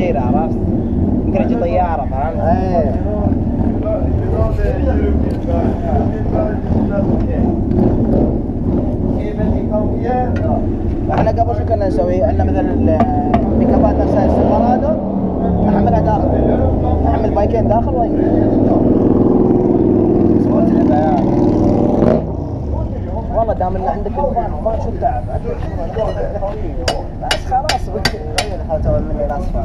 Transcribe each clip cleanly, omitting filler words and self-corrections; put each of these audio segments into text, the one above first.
صغيرة عرفت؟ يمكن يجي طيارة فهمت؟ ايه احنا قبل شو كنا نسوي؟ عندنا مثلا البيكابات نفسها السيلفرادو نحملها داخل، نحمل بايكين داخل وين؟ والله دام ان عندك الفان شو التعب؟ بس خلاص حاول تسوي مني الاصفر.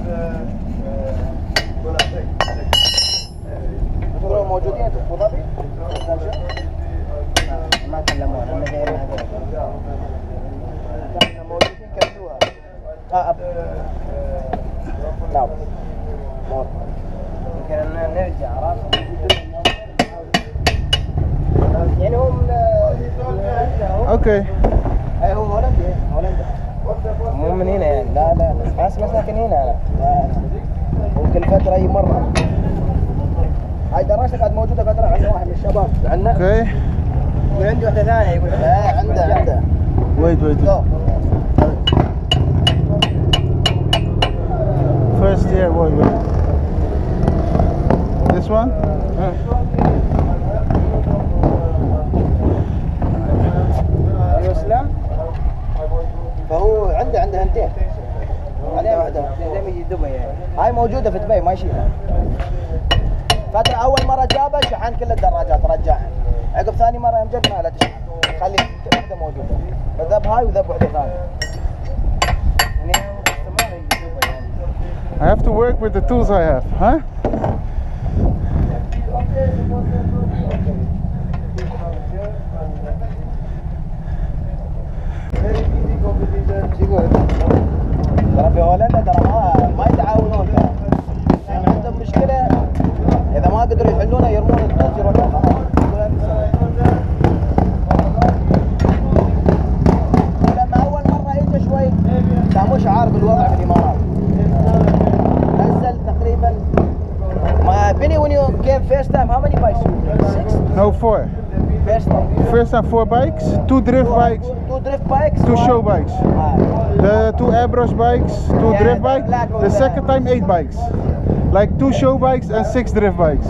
تقولون موجودين في ابو ظبي؟ ما كلمونا احنا غير هذول. كانوا موجودين كلموها. لا. يمكن نرجع عرفت؟ يعني هم اوكي. اي هو هولندي مو من هنا يعني. لا ناس مساكن هنا. ممكن فترة اي مرة. هاي دراجته كانت موجودة فترة عند واحد من الشباب عندنا. اوكي. وعندي واحدة ثانية يقول عنده. Wait. First here, wait. This one? يسلم. فهو عنده هنتين. عليه واحدة دائما يجي دبي يعني. هاي موجودة في دبي ما يشيلها. فترة أول مرة جابها شحن كل الدراجات رجعها. عقب ثاني مرة يوم جبنا لا تشحن. خلي كل واحدة موجودة. فذب هاي وذب واحدة ثانية. I have to work with the tools I have, huh? ترى في هولندا ترى ما يتعاونون ترى. يعني عندهم مشكلة إذا ما قدروا يحلونها يرمون الطوز يروحون خلاص. ولما أول مرة إجا شوي كان مش عارف الوضع في الإمارات. نزل تقريبا ما Bennie when you came first time how many bikes? 6? No, 4. First time. First time 4 bikes, 2 drift bikes, 2 drift bikes, 2 show bikes. The 2 airbrush bikes, 2 drift bikes. The second time 8 bikes. Like 2 show bikes and 6 drift bikes.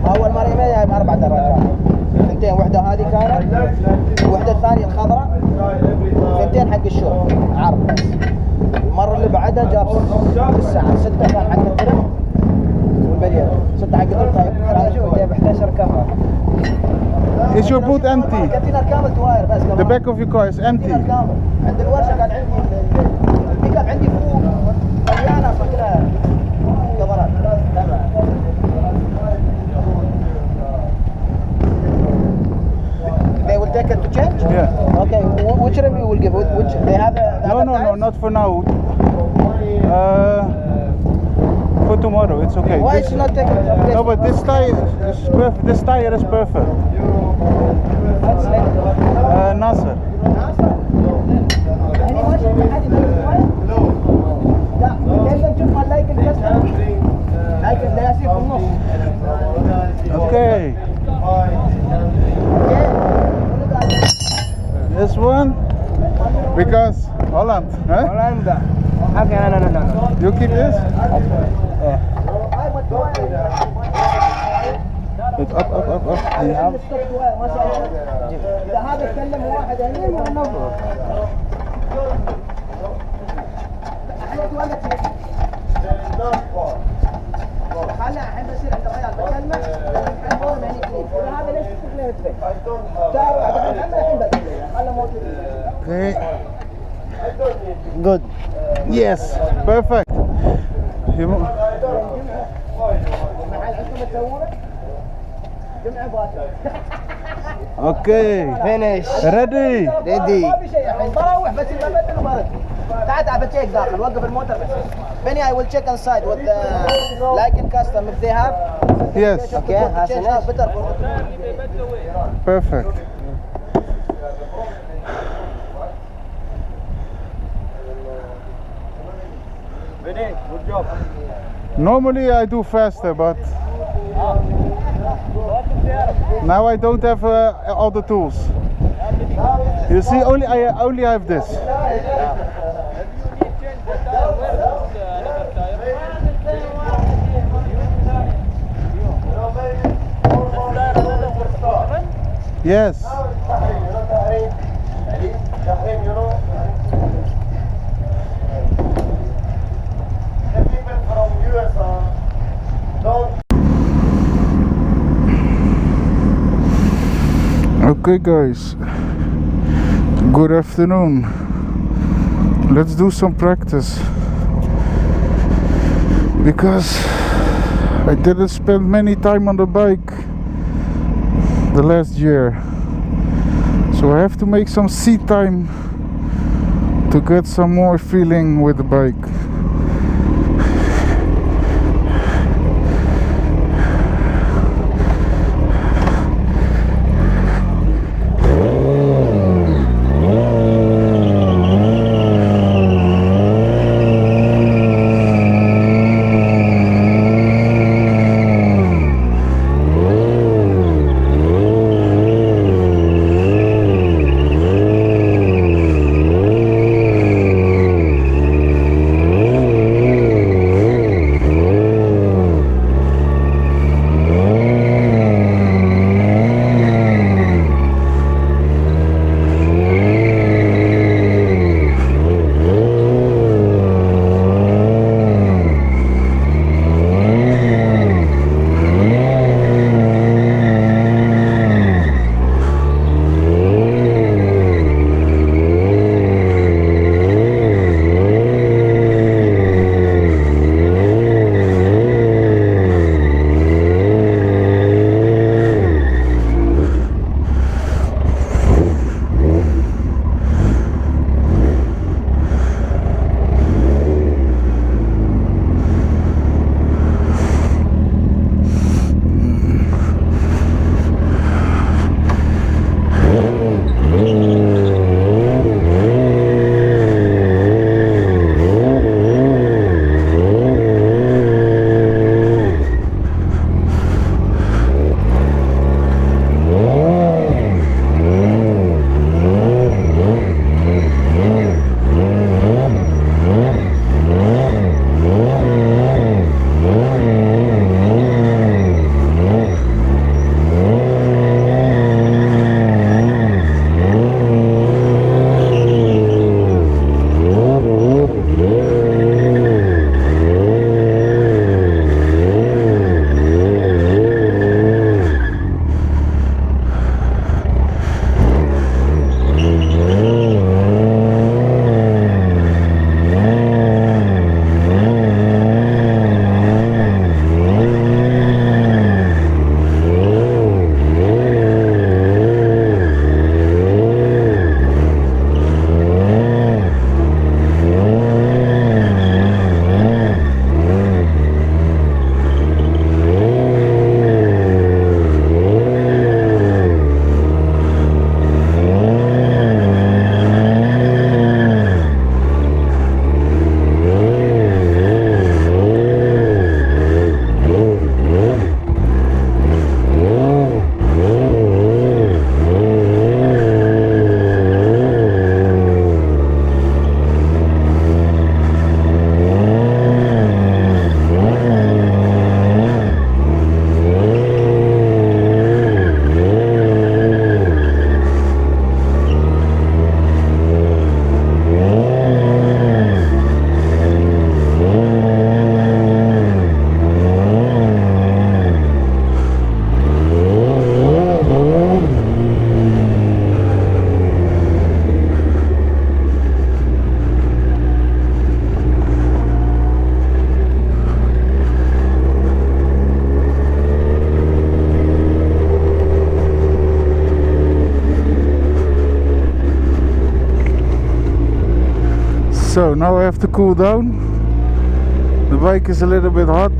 أول مرة يميها ب4 دراجات. ثنتين واحدة هذه كانت وواحدة الثانية الخضراء. ثنتين حق الشو عرض بس. المرة اللي بعدها جاب الساعة 6 كان حق الدرب والبلية 6 حق الدرب. طيب هذا شو جايب 11 كاميرا. Is your boot empty? كنتينر كامل تواير بس. The back of your car is empty. كنتينر كامل. عند الورشة كان عندي البيك اب عندي فوق مليانة أصلا كلها كفرات. They will take it to change? Yeah. Okay, which review will give? Which they have No, not for now. For tomorrow, it's okay. Why it's not taking place? No, but this tire is perfect. This tire is perfect. What's name? Nasser. Any machine had it no. لا كيف نشوف مال لايك الكاستم لايك لا يصير في النص. Okay. This one because Holland, huh? Holland. Okay, no. You keep this? Yeah. It's up. Yeah. إذا هذا يتكلم واحد هنا ينظر. خلنا الحين بصير عند الرجال بكلمه الفورم يعني كليب. هذا ليش تخليه تبين؟ تعال الحين بكلمه خلنا موجود. Okay. Good. Yes. Perfect. Okay. Finish. Ready. ما في شيء الحين بروح بس ببدل وبرد. تعال بتشيك داخل وقف الموتور بس. Bennie, I will check inside with the like in custom if they have. Yes. Okay. Better. Perfect. Bennie, good job. Normally I do faster, but now I don't have all the tools. You see, I only have this. Yes. Okay guys, good afternoon. Let's do some practice, because I didn't spend many time on the bike the last year, so I have to make some seat time to get some more feeling with the bike. So now I have to cool down. The bike is a little bit hot.